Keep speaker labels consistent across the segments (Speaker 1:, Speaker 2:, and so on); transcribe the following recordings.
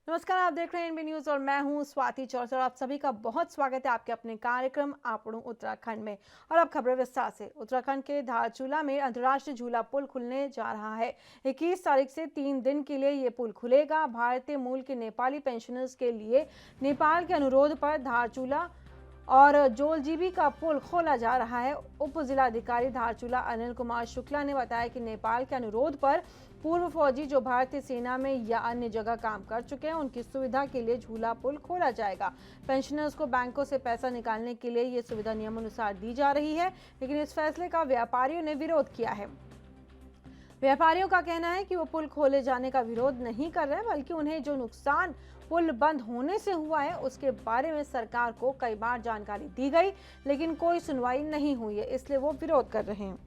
Speaker 1: नमस्कार, आप देख रहे हैं एनबी न्यूज और मैं हूं स्वाति चौरस और आप सभी का बहुत स्वागत है आपके अपने कार्यक्रम आपड़ू उत्तराखंड में। और अब खबरें विस्तार से। उत्तराखंड के धारचूला में अंतर्राष्ट्रीय झूला पुल खुलने जा रहा है। 21 तारीख से 3 दिन के लिए ये पुल खुलेगा। भारतीय मूल के नेपाली पेंशनर्स के लिए नेपाल के अनुरोध पर धारचूला और जोलजीबी का पुल खोला जा रहा है। उप जिलाधिकारी धारचूला अनिल कुमार शुक्ला ने बताया कि नेपाल के अनुरोध पर पूर्व फौजी जो भारतीय सेना में या अन्य जगह काम कर चुके हैं उनकी सुविधा के लिए झूला पुल खोला जाएगा। पेंशनर्स को बैंकों से पैसा निकालने के लिए ये सुविधा नियमानुसार दी जा रही है, लेकिन इस फैसले का व्यापारियों ने विरोध किया है। व्यापारियों का कहना है कि वो पुल खोले जाने का विरोध नहीं कर रहे, बल्कि उन्हें जो नुकसान पुल बंद होने से हुआ है उसके बारे में सरकार को कई बार जानकारी दी गई, लेकिन कोई सुनवाई नहीं हुई है, इसलिए वो विरोध कर रहे हैं।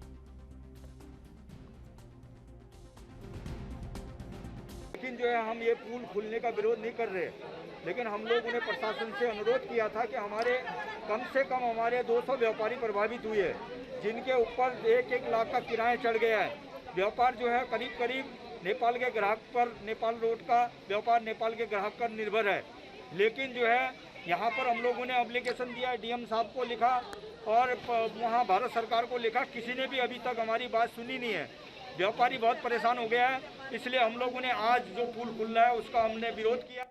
Speaker 2: लेकिन जो है हम ये पुल खुलने का विरोध नहीं कर रहे, लेकिन हम लोगों ने प्रशासन से अनुरोध किया था कि हमारे कम से कम हमारे 200 व्यापारी प्रभावित हुए, जिनके ऊपर 1-1 लाख का किराया चढ़ गया है। व्यापार जो है करीब करीब नेपाल के ग्राहक पर, नेपाल रोड का व्यापार नेपाल के ग्राहक पर निर्भर है। लेकिन जो है यहाँ पर हम लोगों ने एप्लीकेशन दिया, डीएम साहब को लिखा और वहाँ भारत सरकार को लिखा, किसी ने भी अभी तक हमारी बात सुनी नहीं है। व्यापारी बहुत परेशान हो गया है, इसलिए हम लोगों ने आज जो पुल खुल रहा है उसका हमने विरोध किया।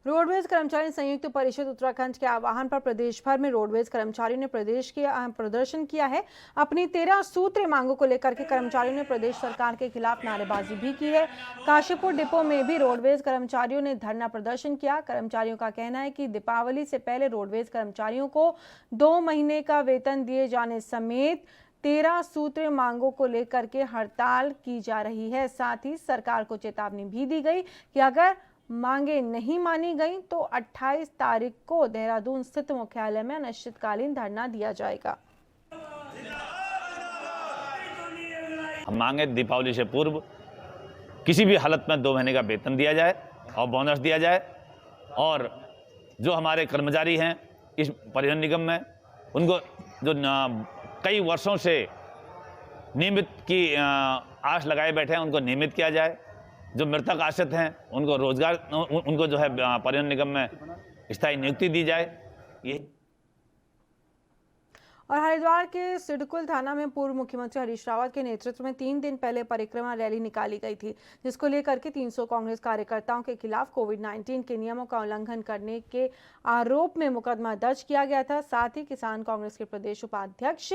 Speaker 1: रोडवेज कर्मचारी संयुक्त परिषद उत्तराखंड के आह्वान पर प्रदेश भर में रोडवेज कर्मचारियों ने प्रदेश के प्रदर्शन किया है। अपनी 13 सूत्रीय मांगों को लेकर के कर्मचारियों ने प्रदेश सरकार के खिलाफ नारेबाजी भी की है। काशीपुर डिपो में भी रोडवेज कर्मचारियों ने धरना प्रदर्शन किया। कर्मचारियों का कहना है कि दीपावली से पहले रोडवेज कर्मचारियों को 2 महीने का वेतन दिए जाने समेत 13 सूत्रीय मांगों को लेकर के हड़ताल की जा रही है। साथ ही सरकार को चेतावनी भी दी गई कि अगर मांगे नहीं मानी गई तो 28 तारीख को देहरादून स्थित मुख्यालय में अनिश्चितकालीन धरना दिया जाएगा।
Speaker 3: हम मांगे दीपावली से पूर्व किसी भी हालत में 2 महीने का वेतन दिया जाए और बोनस दिया जाए, और जो हमारे कर्मचारी हैं इस परिवहन निगम में, उनको जो कई वर्षों से नियमित की आस लगाए बैठे हैं उनको नियमित किया जाए। जो मृतक आश्रित हैं उनको रोजगार, उनको जो है परिवहन निगम में स्थायी नियुक्ति दी जाए। ये
Speaker 1: और हरिद्वार के सिडकुल थाना में पूर्व मुख्यमंत्री हरीश रावत के नेतृत्व में 3 दिन पहले परिक्रमा रैली निकाली गई थी, जिसको लेकर के 300 कांग्रेस कार्यकर्ताओं के खिलाफ कोविड-19 के नियमों का उल्लंघन करने के आरोप में मुकदमा दर्ज किया गया था। साथ ही किसान कांग्रेस के प्रदेश उपाध्यक्ष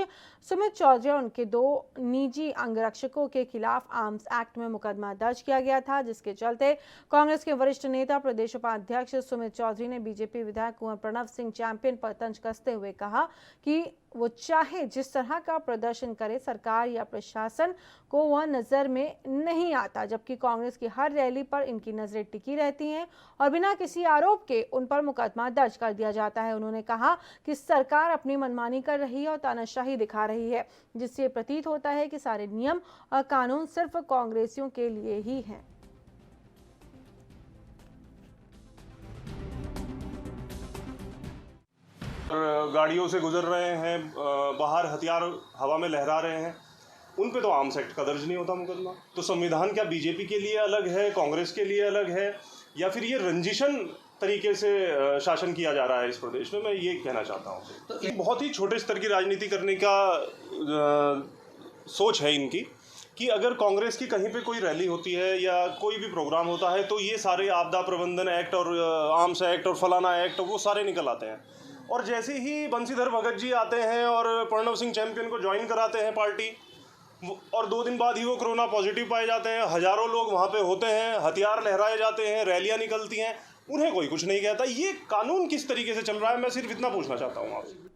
Speaker 1: सुमित चौधरी और उनके 2 निजी अंगरक्षकों के खिलाफ आर्म्स एक्ट में मुकदमा दर्ज किया गया था, जिसके चलते कांग्रेस के वरिष्ठ नेता प्रदेश उपाध्यक्ष सुमित चौधरी ने बीजेपी विधायक कुंवर प्रणव सिंह चैंपियन पर तंज कसते हुए कहा कि वो चाहे जिस तरह का प्रदर्शन करे, सरकार या प्रशासन को वह नजर में नहीं आता, जबकि कांग्रेस की हर रैली पर इनकी नजरें टिकी रहती हैं और बिना किसी आरोप के उन पर मुकदमा दर्ज कर दिया जाता है। उन्होंने कहा कि सरकार अपनी मनमानी कर रही है और तानाशाही दिखा रही है, जिससे प्रतीत होता है कि सारे नियम और कानून सिर्फ कांग्रेसियों के लिए ही हैं।
Speaker 4: गाड़ियों से गुजर रहे हैं, बाहर हथियार हवा में लहरा रहे हैं, उन पे तो आर्म्स एक्ट का दर्ज नहीं होता मुकदमा। तो संविधान क्या बीजेपी के लिए अलग है, कांग्रेस के लिए अलग है, या फिर ये रंजिशन तरीके से शासन किया जा रहा है इस प्रदेश में? मैं ये कहना चाहता हूँ। तो एक बहुत ही छोटे स्तर की राजनीति करने का सोच है इनकी कि अगर कांग्रेस की कहीं पे कोई रैली होती है या कोई भी प्रोग्राम होता है तो ये सारे आपदा प्रबंधन एक्ट और आर्म्स एक्ट और फलाना एक्ट वो सारे निकल आते हैं, और जैसे ही बंशीधर भगत जी आते हैं और प्रणव सिंह चैंपियन को ज्वाइन कराते हैं पार्टी, और 2 दिन बाद ही वो कोरोना पॉजिटिव पाए जाते हैं, हजारों लोग वहाँ पे होते हैं, हथियार लहराए जाते हैं, रैलियाँ निकलती हैं, उन्हें कोई कुछ नहीं कहता। ये कानून किस तरीके से चल रहा है, मैं सिर्फ इतना पूछना चाहता हूँ आपसे।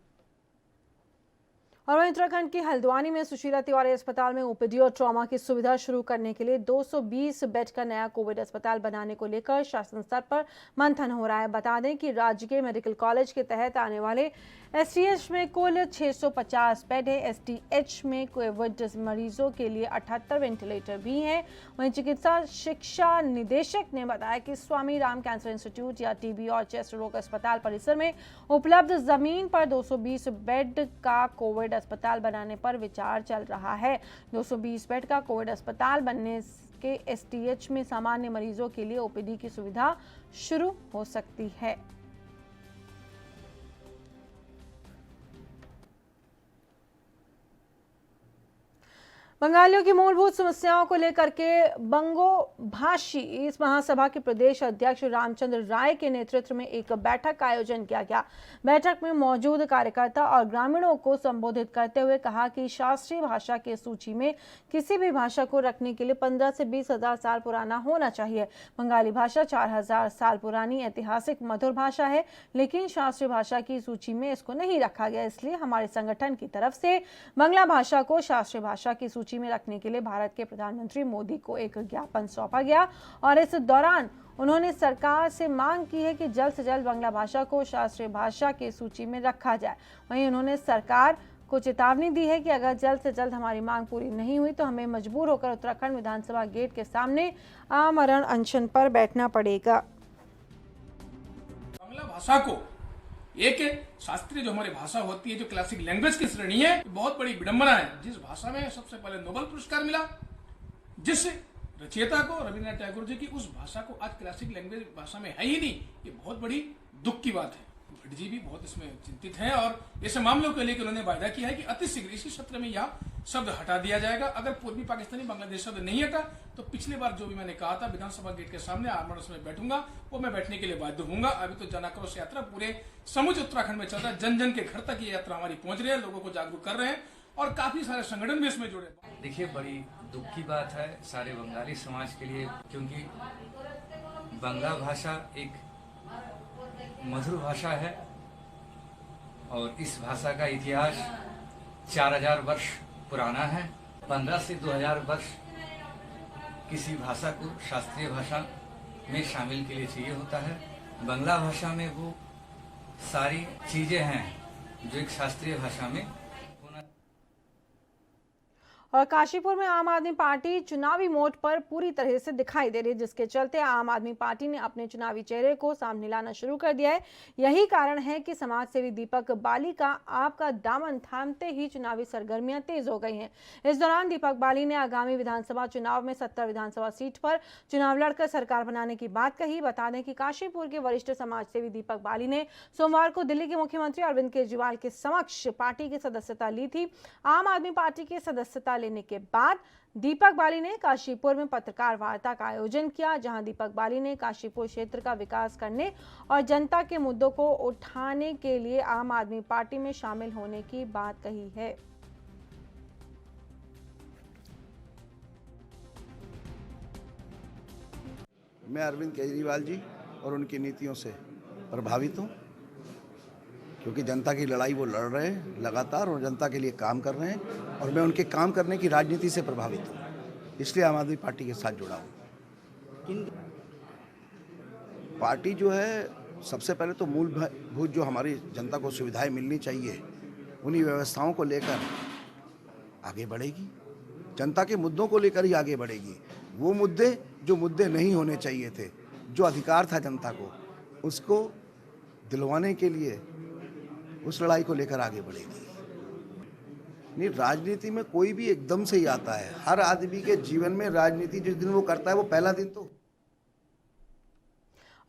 Speaker 1: और वहीं उत्तराखंड की हल्द्वानी में सुशीला तिवारी अस्पताल में ओपीडी और ट्रॉमा की सुविधा शुरू करने के लिए 220 बेड का नया कोविड अस्पताल बनाने को लेकर शासन स्तर पर मंथन हो रहा है। बता दें कि राजकीय मेडिकल कॉलेज के तहत आने वाले एसटीएच में कुल 650 बेड है। एसटीएच में कोविड मरीजों के लिए 78 वेंटिलेटर भी हैं। वहीं चिकित्सा शिक्षा निदेशक ने बताया कि स्वामी राम कैंसर इंस्टीट्यूट या टीबी और चेस्ट रोग अस्पताल परिसर में उपलब्ध जमीन पर 220 बेड का कोविड कोविड अस्पताल बनाने पर विचार चल रहा है। 220 बेड का कोविड अस्पताल बनने के एसटीएच में सामान्य मरीजों के लिए ओपीडी की सुविधा शुरू हो सकती है। बंगालियों की मूलभूत समस्याओं को लेकर के बंगो भाषी इस महासभा के प्रदेश अध्यक्ष रामचंद्र राय के नेतृत्व में एक बैठक का आयोजन किया गया। बैठक में मौजूद कार्यकर्ता और ग्रामीणों को संबोधित करते हुए कहा कि शास्त्रीय भाषा के सूची में किसी भी भाषा को रखने के लिए 15 से 20 हजार साल पुराना होना चाहिए। बंगाली भाषा 4000 साल पुरानी ऐतिहासिक मधुर भाषा है, लेकिन शास्त्रीय भाषा की सूची में इसको नहीं रखा गया। इसलिए हमारे संगठन की तरफ से बांग्ला भाषा को शास्त्रीय भाषा की सूची में रखने के लिए भारत के प्रधानमंत्री मोदी को एक ज्ञापन सौंपा गया और इस दौरान उन्होंने सरकार से मांग की है कि जल्द से जल्द बांग्ला भाषा को शास्त्रीय भाषा की सूची में रखा जाए। वहीं उन्होंने सरकार को चेतावनी दी है कि अगर जल्द से जल्द हमारी मांग पूरी नहीं हुई तो हमें मजबूर होकर उत्तराखंड विधानसभा गेट के सामने आमरण अनशन पर बैठना पड़ेगा।
Speaker 5: बांग्ला भाषा को एक शास्त्रीय जो हमारी भाषा होती है, जो क्लासिक लैंग्वेज की श्रेणी है, बहुत बड़ी विडंबना है। जिस भाषा में सबसे पहले नोबेल पुरस्कार मिला, जिस रचयिता को रविन्द्रनाथ टैगोर जी की, उस भाषा को आज क्लासिक लैंग्वेज भाषा में है ही नहीं। ये बहुत बड़ी दुख की बात है। भट्ट जी भी बहुत इसमें चिंतित हैं और ऐसे मामलों के लिए उन्होंने वायदा किया है कि अति शीघ्र इसी सत्र में यह शब्द हटा दिया जाएगा। अगर पूर्वी पाकिस्तानी बांग्लादेश शब्द नहीं हटा तो पिछली बार जो भी मैंने कहा था विधानसभा गेट के सामने आमरण में बैठूंगा, वो मैं बैठने के लिए बाध्य होऊंगा। अभी तो जन आक्रोश यात्रा पूरे समूचे उत्तराखंड में चल रहा है। जन जन के घर तक ये यात्रा हमारी पहुंच रही है, लोगों को जागरूक कर रहे हैं और काफी सारे संगठन भी इसमें जुड़े।
Speaker 6: देखिए, बड़ी दुख की बात है सारे बंगाली समाज के लिए, क्योंकि बांग्ला भाषा एक मधुर भाषा है और इस भाषा का इतिहास 4000 वर्ष पुराना है। 15 से 2000 वर्ष किसी भाषा को शास्त्रीय भाषा में शामिल के लिए चाहिए होता है। बांग्ला भाषा में वो सारी चीजें हैं जो एक शास्त्रीय भाषा में होना।
Speaker 1: और काशीपुर में आम आदमी पार्टी चुनावी मोड पर पूरी तरह से दिखाई दे रही है, जिसके चलते आम आदमी पार्टी ने अपने चुनावी चेहरे को सामने लाना शुरू कर दिया है। यही कारण है कि समाज सेवी दीपक बाली का आपका दामन थामते ही चुनावी सरगर्मियां तेज हो गई हैं। इस दौरान दीपक बाली ने आगामी विधानसभा चुनाव में 70 विधानसभा सीट पर चुनाव लड़कर सरकार बनाने की बात कही। बता दें कि काशीपुर के वरिष्ठ समाज सेवी दीपक बाली ने सोमवार को दिल्ली के मुख्यमंत्री अरविंद केजरीवाल के समक्ष पार्टी की सदस्यता ली थी। आम आदमी पार्टी की सदस्यता लेने के बाद दीपक बाली ने काशीपुर में पत्रकार वार्ता का आयोजन किया, जहां दीपक बाली ने काशीपुर क्षेत्र का विकास करने और जनता के मुद्दों को उठाने के लिए आम आदमी पार्टी में शामिल होने की बात कही है।
Speaker 7: मैं अरविंद केजरीवाल जी और उनकी नीतियों से प्रभावित हूँ, क्योंकि जनता की लड़ाई वो लड़ रहे हैं लगातार और जनता के लिए काम कर रहे हैं और मैं उनके काम करने की राजनीति से प्रभावित हूँ, इसलिए आम आदमी पार्टी के साथ जुड़ा हूँ। पार्टी जो है सबसे पहले तो मूलभूत जो हमारी जनता को सुविधाएं मिलनी चाहिए, उन्हीं व्यवस्थाओं को लेकर आगे बढ़ेगी, जनता के मुद्दों को लेकर ही आगे बढ़ेगी। वो मुद्दे जो मुद्दे नहीं होने चाहिए थे, जो अधिकार था जनता को, उसको दिलवाने के लिए उस लड़ाई को लेकर आगे बढ़ेगी। नहीं, राजनीति में कोई भी एकदम से ही आता है। हर आदमी के जीवन में राजनीति जिस दिन वो करता है वो पहला दिन तो।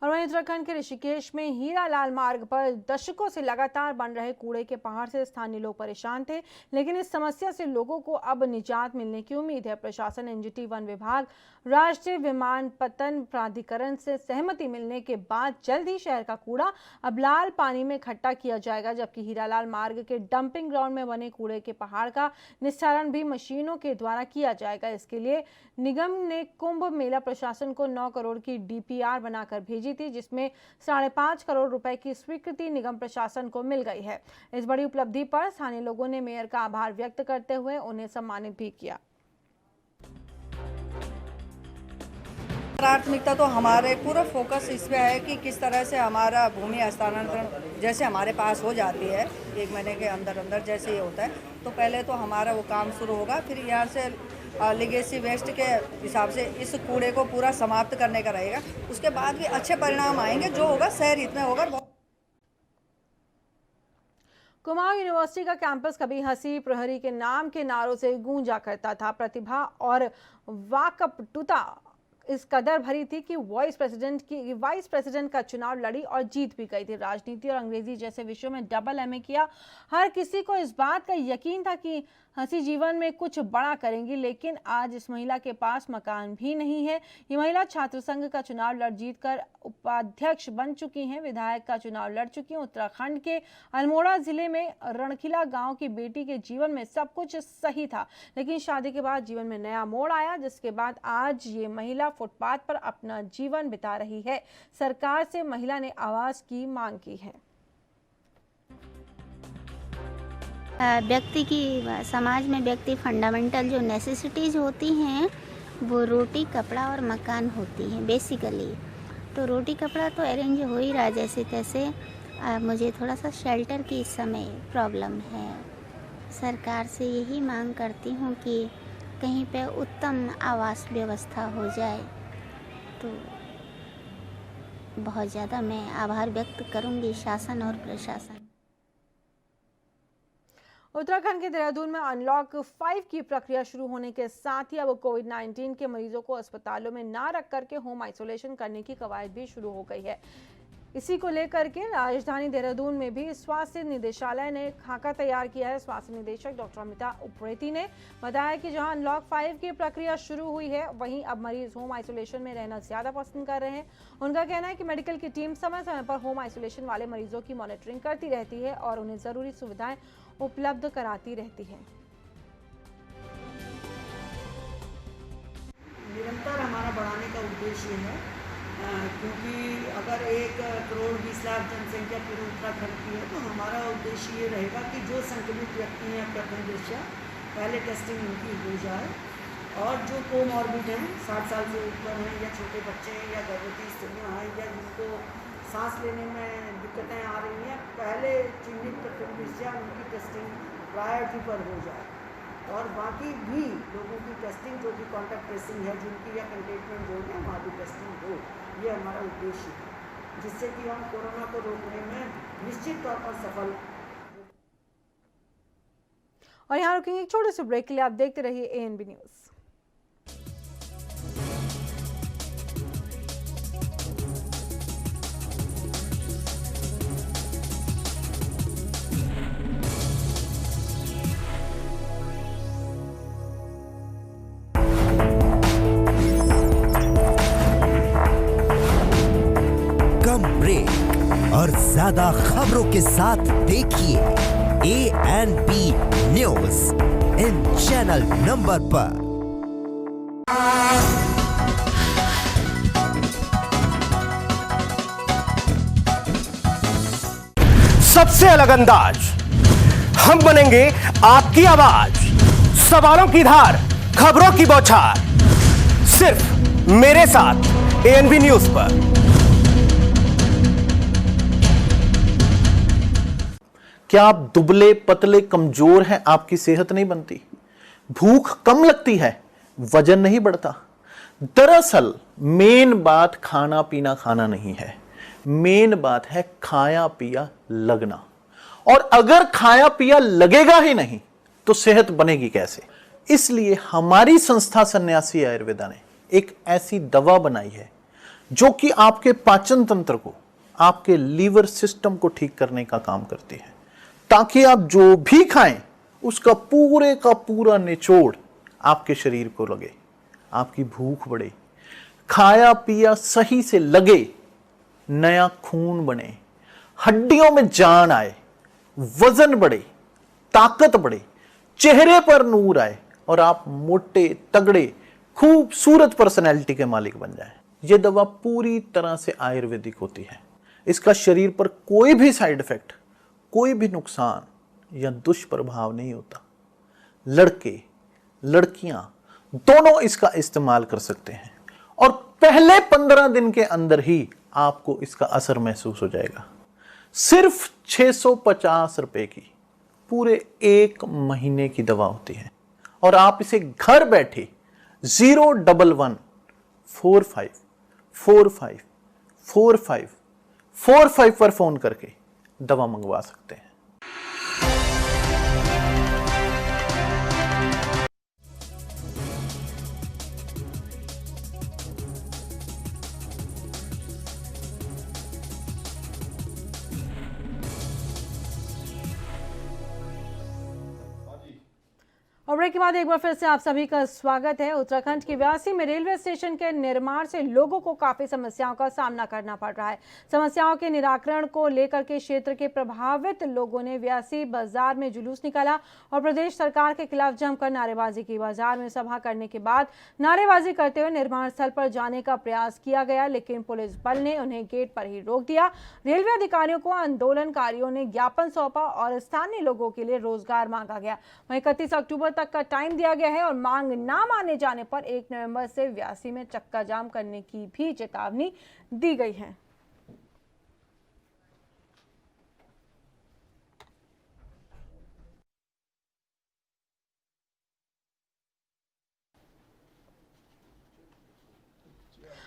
Speaker 1: और वहीं उत्तराखंड के ऋषिकेश में हीरालाल मार्ग पर दशकों से लगातार बन रहे कूड़े के पहाड़ से स्थानीय लोग परेशान थे, लेकिन इस समस्या से लोगों को अब निजात मिलने की उम्मीद है। प्रशासन, एनजीटी, वन विभाग, राष्ट्रीय विमानपत्तन प्राधिकरण से सहमति मिलने के बाद जल्द ही शहर का कूड़ा अब लाल पानी में इकट्ठा किया जाएगा, जबकि हीरालाल मार्ग के डंपिंग ग्राउंड में बने कूड़े के पहाड़ का निस्तारण भी मशीनों के द्वारा किया जाएगा। इसके लिए निगम ने कुंभ मेला प्रशासन को 9 करोड़ की डीपीआर बनाकर भेजी थी, जिसमें 5.5 करोड़ रुपए की स्वीकृति निगम प्रशासन को मिल गई है। इस बड़ी उपलब्धि पर स्थानीय लोगों ने मेयर का आभार व्यक्त करते हुए उन्हें सम्मानित भी किया।
Speaker 8: प्राथमिकता तो हमारे पूरा फोकस इस पे है कि किस तरह से हमारा भूमि हस्तांतरण जैसे हमारे पास हो जाती है 1 महीने के अंदर अंदर जैसे ये होता है, तो पहले तो हमारा वो काम शुरू होगा। फिर यहाँ से लीगेसी वेस्ट के हिसाब से इस कूड़े को पूरा समाप्त करने का रहेगा। उसके बाद भी अच्छे परिणाम आएंगे, जो होगा शहर हित में होगा।
Speaker 1: कुमाऊं यूनिवर्सिटी का कैंपस कभी हंसी प्रहरी के नाम के नारों से गूंजा करता था। प्रतिभा और वाकपटुता इस कदर भरी थी कि वाइस प्रेसिडेंट का चुनाव लड़ी और जीत भी गई थी। राजनीति और अंग्रेजी जैसे विषयों में डबल एमए किया। हर किसी को इस बात का यकीन था कि हंसी जीवन में कुछ बड़ा करेंगी, लेकिन आज इस महिला के पास मकान भी नहीं है। ये महिला छात्र संघ का चुनाव लड़ जीत कर उपाध्यक्ष बन चुकी हैं, विधायक का चुनाव लड़ चुकी हैं। उत्तराखंड के अल्मोड़ा जिले में रणखिला गांव की बेटी के जीवन में सब कुछ सही था, लेकिन शादी के बाद जीवन में नया मोड़ आया, जिसके बाद आज ये महिला फुटपाथ पर अपना जीवन बिता रही है। सरकार से महिला ने आवास की मांग की है।
Speaker 9: व्यक्ति की समाज में व्यक्ति फंडामेंटल जो नेसेसिटीज़ होती हैं वो रोटी कपड़ा और मकान होती हैं बेसिकली। तो रोटी कपड़ा तो अरेंज हो ही रहा जैसे तैसे। मुझे थोड़ा सा शेल्टर की इस समय प्रॉब्लम है। सरकार से यही मांग करती हूँ कि कहीं पे उत्तम आवास व्यवस्था हो जाए तो बहुत ज़्यादा मैं आभार व्यक्त करूँगी शासन और प्रशासन।
Speaker 1: उत्तराखंड के देहरादून में अनलॉक 5 की प्रक्रिया शुरू होने के साथ ही अब कोविड-19 के मरीजों को अस्पतालों में ना रख करके होम आइसोलेशन करने की कवायद भी शुरू हो गई है। इसी को लेकर के राजधानी देहरादून में भी स्वास्थ्य निदेशालय ने खाका तैयार किया है। स्वास्थ्य निदेशक डॉक्टर अमिता उप्रेती ने बताया कि जहां अनलॉक 5 की प्रक्रिया शुरू हुई है, वहीं अब मरीज होम आइसोलेशन में रहना ज्यादा पसंद कर रहे हैं। उनका कहना है कि मेडिकल की टीम समय समय पर होम आइसोलेशन वाले मरीजों की मॉनिटरिंग करती रहती है और उन्हें जरूरी सुविधाएं उपलब्ध कराती रहती है।
Speaker 10: निरंतर हमारा बढ़ाने का उद्देश्य है, क्योंकि अगर 1 करोड़ 20 लाख जनसंख्या पूरे उत्तराखंड की है तो हमारा उद्देश्य ये रहेगा कि जो संक्रमित व्यक्ति हैं प्रथम दृष्टया पहले टेस्टिंग उनकी हो जाए, और जो कोमॉर्बिड हैं 60 साल से ऊपर हैं या छोटे बच्चे हैं या गर्भवती स्त्रियाँ हैं या जिनको सांस लेने में दिक्कतें आ रही हैं, पहले चिन्हित प्रथम दृष्टया उनकी टेस्टिंग प्रायोरिटी पर हो जाए, और बाकी भी लोगों की टेस्टिंग जो भी कॉन्टैक्ट ट्रेसिंग है जिनकी या कंटेनमेंट जोन है वहाँ भी टेस्टिंग हो। ये हमारा उद्देश्य है, जिससे कि हम कोरोना को रोकने में निश्चित तौर पर सफल।
Speaker 1: और यहाँ रुकेंगे एक छोटे से ब्रेक के लिए। आप देखते रहिए ANB न्यूज़।
Speaker 11: और ज्यादा खबरों के साथ देखिए ANB न्यूज़ इन चैनल नंबर पर।
Speaker 12: सबसे अलग अंदाज, हम बनेंगे आपकी आवाज, सवालों की धार, खबरों की बौछार, सिर्फ मेरे साथ ANB न्यूज़ पर।
Speaker 13: क्या आप दुबले पतले कमजोर हैं? आपकी सेहत नहीं बनती, भूख कम लगती है, वजन नहीं बढ़ता? दरअसल मेन बात खाना पीना खाना नहीं है, मेन बात है खाया पिया लगना। और अगर खाया पिया लगेगा ही नहीं तो सेहत बनेगी कैसे? इसलिए हमारी संस्था सन्यासी आयुर्वेदा ने एक ऐसी दवा बनाई है जो कि आपके पाचन तंत्र को, आपके लीवर सिस्टम को ठीक करने का काम करती है, ताकि आप जो भी खाएं उसका पूरे का पूरा निचोड़ आपके शरीर को लगे, आपकी भूख बढ़े, खाया पिया सही से लगे, नया खून बने, हड्डियों में जान आए, वजन बढ़े, ताकत बढ़े, चेहरे पर नूर आए और आप मोटे तगड़े खूबसूरत पर्सनैलिटी के मालिक बन जाएं। यह दवा पूरी तरह से आयुर्वेदिक होती है। इसका शरीर पर कोई भी साइड इफेक्ट, कोई भी नुकसान या दुष्प्रभाव नहीं होता। लड़के लड़कियां दोनों इसका इस्तेमाल कर सकते हैं और पहले 15 दिन के अंदर ही आपको इसका असर महसूस हो जाएगा। सिर्फ 650 रुपए की पूरे 1 महीने की दवा होती है और आप इसे घर बैठे 011 45 45 45 45 पर फोन करके दवा मंगवा सकते हैं।
Speaker 1: और ब्रेक के बाद एक बार फिर से आप सभी का स्वागत है। उत्तराखंड की व्यासी में रेलवे स्टेशन के निर्माण से लोगों को काफी समस्याओं का सामना करना पड़ रहा है। समस्याओं के निराकरण को लेकर के क्षेत्र के प्रभावित लोगों ने व्यासी बाजार में जुलूस निकाला और प्रदेश सरकार के खिलाफ जमकर नारेबाजी की। बाजार में सभा करने के बाद नारेबाजी करते हुए निर्माण स्थल पर जाने का प्रयास किया गया, लेकिन पुलिस बल ने उन्हें गेट पर ही रोक दिया। रेलवे अधिकारियों को आंदोलनकारियों ने ज्ञापन सौंपा और स्थानीय लोगों के लिए रोजगार मांगा गया। वहीं 31 अक्टूबर तक का टाइम दिया गया है और मांग ना माने जाने पर 1 नवंबर से व्यासी में चक्का जाम करने की भी चेतावनी दी गई है।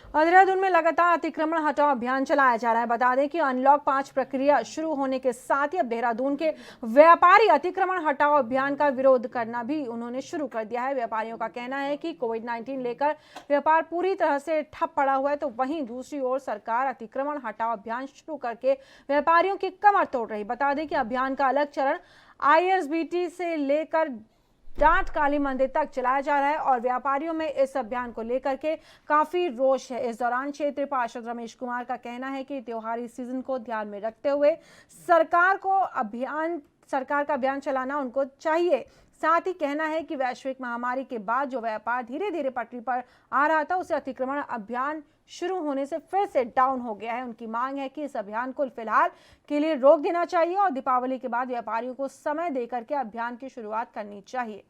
Speaker 1: और देहरादून में लगातार अतिक्रमण हटाओ अभियान चलाया जा रहा है। बता दें कि अनलॉक 5 प्रक्रिया शुरू होने के साथ ही अब देहरादून के व्यापारी अतिक्रमण हटाओ अभियान का विरोध करना भी उन्होंने शुरू कर दिया है। व्यापारियों का कहना है कि कोविड-19 लेकर व्यापार पूरी तरह से ठप पड़ा हुआ है, तो वहीं दूसरी ओर सरकार अतिक्रमण हटाओ अभियान शुरू करके व्यापारियों की कमर तोड़ रही। बता दें कि अभियान का अलग चरण ISBT से लेकर डांट काली मंदिर तक चलाया जा रहा है और व्यापारियों में इस अभियान को लेकर के काफी रोष है। इस दौरान क्षेत्रीय पार्षद रमेश कुमार का कहना है कि त्योहारी सीजन को ध्यान में रखते हुए सरकार का अभियान चलाना उनको चाहिए। साथ ही कहना है कि वैश्विक महामारी के बाद जो व्यापार धीरे धीरे पटरी पर आ रहा था, उसे अतिक्रमण अभियान शुरू होने से फिर से डाउन हो गया है। उनकी मांग है कि इस अभियान को फिलहाल के लिए रोक देना चाहिए और दीपावली के बाद व्यापारियों को समय देकर के अभियान की शुरुआत करनी चाहिए।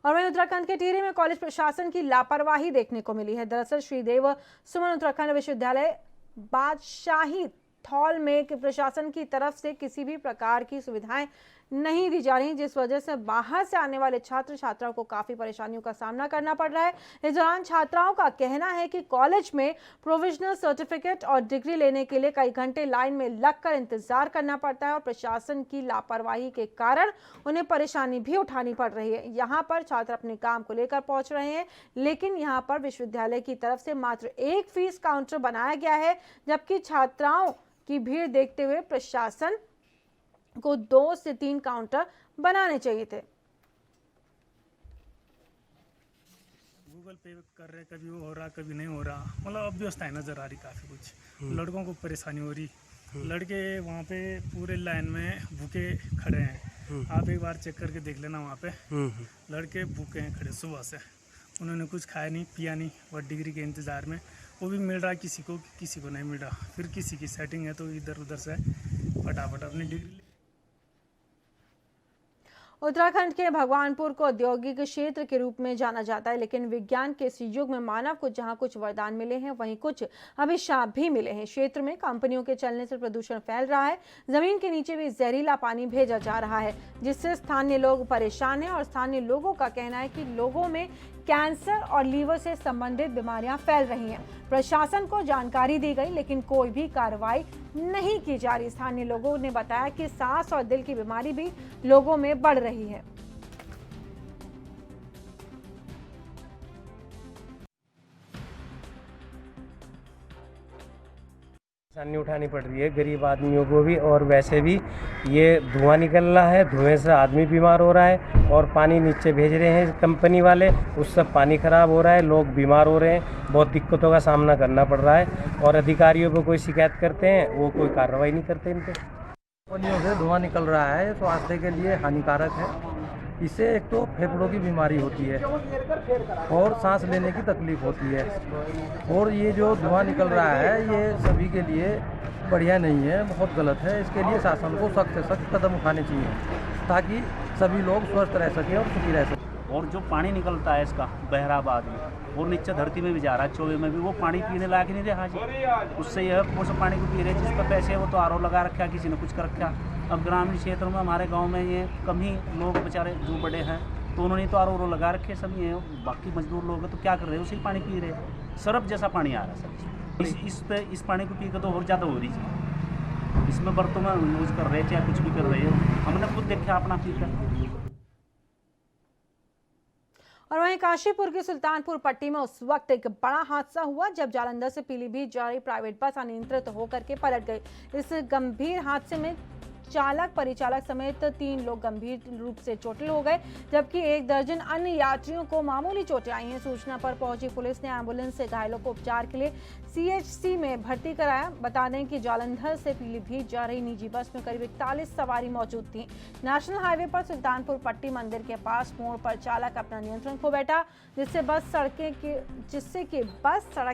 Speaker 1: और वहीं उत्तराखंड के टिहरी में कॉलेज प्रशासन की लापरवाही देखने को मिली है। दरअसल श्रीदेव सुमन उत्तराखंड विश्वविद्यालय बादशाही थॉल में प्रशासन की तरफ से किसी भी प्रकार की सुविधाएं नहीं दी जा रही, जिस वजह से बाहर से आने वाले छात्र छात्राओं को काफी परेशानियों का सामना करना पड़ रहा है। इस दौरान छात्राओं का कहना है कि कॉलेज में प्रोविजनल सर्टिफिकेट और डिग्री लेने के लिए कई घंटे लाइन में लगकर इंतजार करना पड़ता है और प्रशासन की लापरवाही के कारण उन्हें परेशानी भी उठानी पड़ रही है। यहाँ पर छात्र अपने काम को लेकर पहुंच रहे हैं, लेकिन यहाँ पर विश्वविद्यालय की तरफ से मात्र एक फीस काउंटर बनाया गया है, जबकि छात्राओं की भीड़ देखते हुए प्रशासन को 2 से 3 काउंटर बनाने चाहिए थे।
Speaker 14: गूगल पे कर रहे, कभी वो हो रहा कभी नहीं हो रहा, मतलब अव्यवस्थाएं नजर आ रही काफी कुछ। लड़कों को परेशानी हो रही, लड़के वहाँ पे पूरे लाइन में भूखे खड़े हैं। आप एक बार चेक करके देख लेना, वहाँ पे लड़के भूखे हैं खड़े सुबह से, उन्होंने कुछ खाया नहीं पिया नहीं और डिग्री के इंतजार में। वो भी मिल रहा किसी को नहीं मिल रहा, फिर किसी की सेटिंग है तो इधर उधर से फटाफट अपनी डिग्री।
Speaker 1: उत्तराखंड के भगवानपुर को औद्योगिक क्षेत्र के रूप में जाना जाता है, लेकिन विज्ञान के इस युग में मानव को जहां कुछ वरदान मिले हैं, वहीं कुछ अभिशाप भी मिले हैं। क्षेत्र में कंपनियों के चलने से प्रदूषण फैल रहा है, जमीन के नीचे भी जहरीला पानी भेजा जा रहा है, जिससे स्थानीय लोग परेशान हैं और स्थानीय लोगों का कहना है कि लोगों में कैंसर और लीवर से संबंधित बीमारियां फैल रही हैं। प्रशासन को जानकारी दी गई, लेकिन कोई भी कार्रवाई नहीं की जा रही। स्थानीय लोगों ने बताया कि सांस और दिल की बीमारी भी लोगों में बढ़ रही है।
Speaker 15: परेशानी उठानी पड़ रही है गरीब आदमियों को भी, और वैसे भी ये धुआं निकल रहा है, धुएं से आदमी बीमार हो रहा है और पानी नीचे भेज रहे हैं कंपनी वाले, उससे पानी खराब हो रहा है, लोग बीमार हो रहे हैं, बहुत दिक्कतों का सामना करना पड़ रहा है। और अधिकारियों को कोई शिकायत करते हैं, वो कोई कार्रवाई नहीं करते इन पर।
Speaker 16: कंपनियों से धुआं निकल रहा है, स्वास्थ्य के लिए हानिकारक है। इससे एक तो फेफड़ों की बीमारी होती है और सांस लेने की तकलीफ होती है, और ये जो धुआं निकल रहा है ये सभी के लिए बढ़िया नहीं है, बहुत गलत है। इसके लिए शासन को सख्त से सख्त कदम उठाने चाहिए ताकि सभी लोग स्वस्थ रह सकें और सुखी रह सकें।
Speaker 17: और जो पानी निकलता है इसका बहराबाद में और नीचे धरती में भी जा रहा है, चौबे में भी, वो पानी पीने लायक नहीं रहा जी। उससे यह वो सब पानी को पी रहे, जिस पर पैसे है वो तो आरओ लगा रखा, किसी ने कुछ कर रखा। अब ग्रामीण क्षेत्रों में हमारे गांव में ये कम ही लोग बेचारे जो बड़े हैं तो उन्होंने तो आरओ लगा रखे सब, ये बाकी मजदूर लोग हैं तो क्या कर रहे हैं, उसी पानी पी रहे हैं। सरफ जैसा पानी आ रहा है सर। इस पानी को पी कर तो और ज़्यादा हो रही है। इसमें बर्तनों में यूज कर रहे थे या कुछ भी कर रहे हो, हमने खुद देखा अपना पी कर।
Speaker 1: और वहीं काशीपुर के सुल्तानपुर पट्टी में उस वक्त एक बड़ा हादसा हुआ जब जालंधर से पीलीभीत जा रही प्राइवेट बस अनियंत्रित होकर के पलट गई। इस गंभीर हादसे में चालक, परिचालक समेत 3 लोग गंभीर रूप से चोटिल हो गए, जबकि 1 दर्जन अन्य यात्रियों को मामूली चोटें आई हैं। सूचना पर पहुंची पुलिस ने एम्बुलेंस से घायलों को उपचार के लिए CHC में भर्ती कराया। बता दें कि जालंधर से पीलीभीत जा रही निजी बस में करीब 41 सवारी मौजूद थी। नेशनल हाईवे पर सुल्तानपुर पट्टी मंदिर के पास मोड़ पर चालक अपना नियंत्रण खो बैठा, जिससे बस सड़क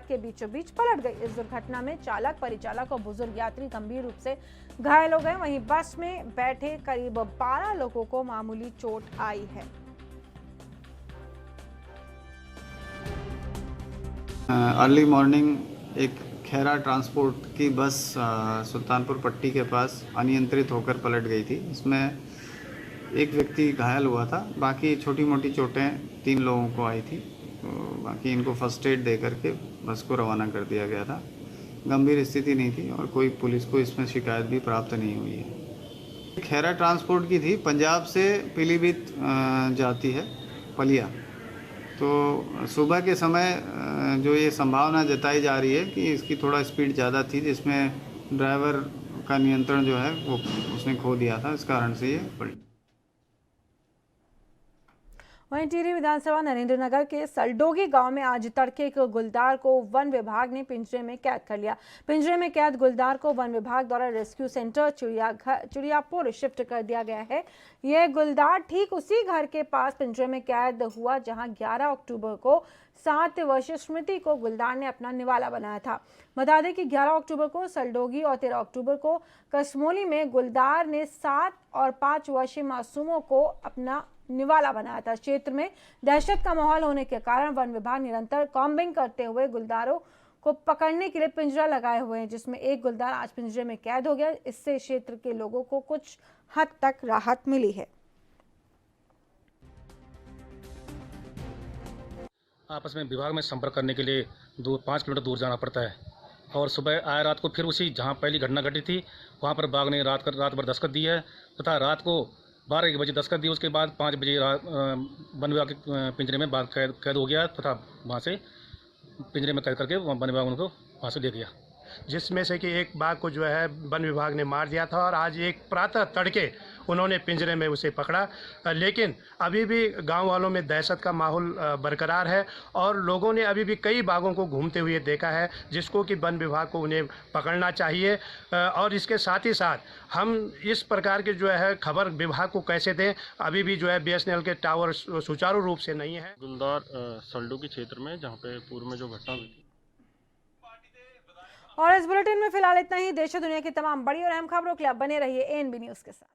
Speaker 1: के बीचों बीच पलट गई। इस दुर्घटना में चालक, परिचालक और बुजुर्ग यात्री गंभीर रूप से घायल हो गए। वहीं बस में बैठे करीब 12 लोगों को मामूली चोट आई है।
Speaker 18: अर्ली मॉर्निंग एक खैरा ट्रांसपोर्ट की बस सुल्तानपुर पट्टी के पास अनियंत्रित होकर पलट गई थी। इसमें एक व्यक्ति घायल हुआ था, बाकी छोटी मोटी चोटें 3 लोगों को आई थी। तो बाकी इनको फर्स्ट एड दे करके बस को रवाना कर दिया गया था। गंभीर स्थिति नहीं थी और कोई पुलिस को इसमें शिकायत भी प्राप्त नहीं हुई है। खैरा ट्रांसपोर्ट की थी, पंजाब से पीलीभीत जाती है पलिया। तो सुबह के समय जो ये संभावना जताई जा रही है कि इसकी थोड़ा स्पीड ज़्यादा थी, जिसमें ड्राइवर का नियंत्रण जो है वो उसने खो दिया था, इस कारण से ये पलटी।
Speaker 1: वहीं टिहरी विधानसभा नरेंद्रनगर के सलडोगी गांव में आज तड़के एक गुलदार को वन विभाग ने पिंजरे में कैद कर लिया। पिंजरे में कैद गुलदार को वन विभाग द्वारा रेस्क्यू सेंटर चिड़ियापुर शिफ्ट कर दिया गया है। यह गुलदार ठीक उसी घर के पास पिंजरे में कैद हुआ जहां 11 अक्टूबर को 7 वर्षीय स्मृति को गुलदार ने अपना निवाला बनाया था। बता दें कि 11 अक्टूबर को सलडोगी और 13 अक्टूबर को कसमोली में गुलदार ने 7 और 5 वर्षीय मासूमों को अपना निवाला बनाया था। क्षेत्र में दहशत का माहौल होने के कारण वन विभाग निरंतर कॉम्बिंग करते हुए गुलदारों को पकड़ने के लिए पिंजरा लगाए हुए हैं, जिसमें एक गुलदार आज पिंजरे में कैद हो गया। इससे क्षेत्र के लोगों को कुछ हद तक राहत मिली है।
Speaker 19: आपस में विभाग में संपर्क करने के लिए 5 किलोमीटर दूर जाना पड़ता है और सुबह आए रात को फिर उसी जहां पहली घटना घटी थी वहां पर बाघ ने रात भर दस्तक दी है तथा रात को 12 बजे दस्तक दी। उसके बाद 5 बजे वन विभाग के पिंजरे में बाघ कैद हो गया तथा वहाँ से पिंजरे में कैद करके वन विभाग उनको वहाँ से ले गया,
Speaker 20: जिसमें से कि एक बाघ को जो है वन विभाग ने मार दिया था और आज एक प्रातः तड़के उन्होंने पिंजरे में उसे पकड़ा। लेकिन अभी भी गांव वालों में दहशत का माहौल बरकरार है और लोगों ने अभी भी कई बाघों को घूमते हुए देखा है, जिसको कि वन विभाग को उन्हें पकड़ना चाहिए। और इसके साथ ही साथ हम इस प्रकार के जो है खबर विभाग को कैसे दें, अभी भी जो है BSNL के टावर सुचारू रूप से नहीं है।
Speaker 21: गुलदार सल्डू के क्षेत्र में जहाँ पे पूर्व में जो घटना हुई थी।
Speaker 1: और इस बुलेटिन में फिलहाल इतना ही। देश और दुनिया की तमाम बड़ी और अहम खबरों के लिए आप बने रहिए ANB न्यूज़ के साथ।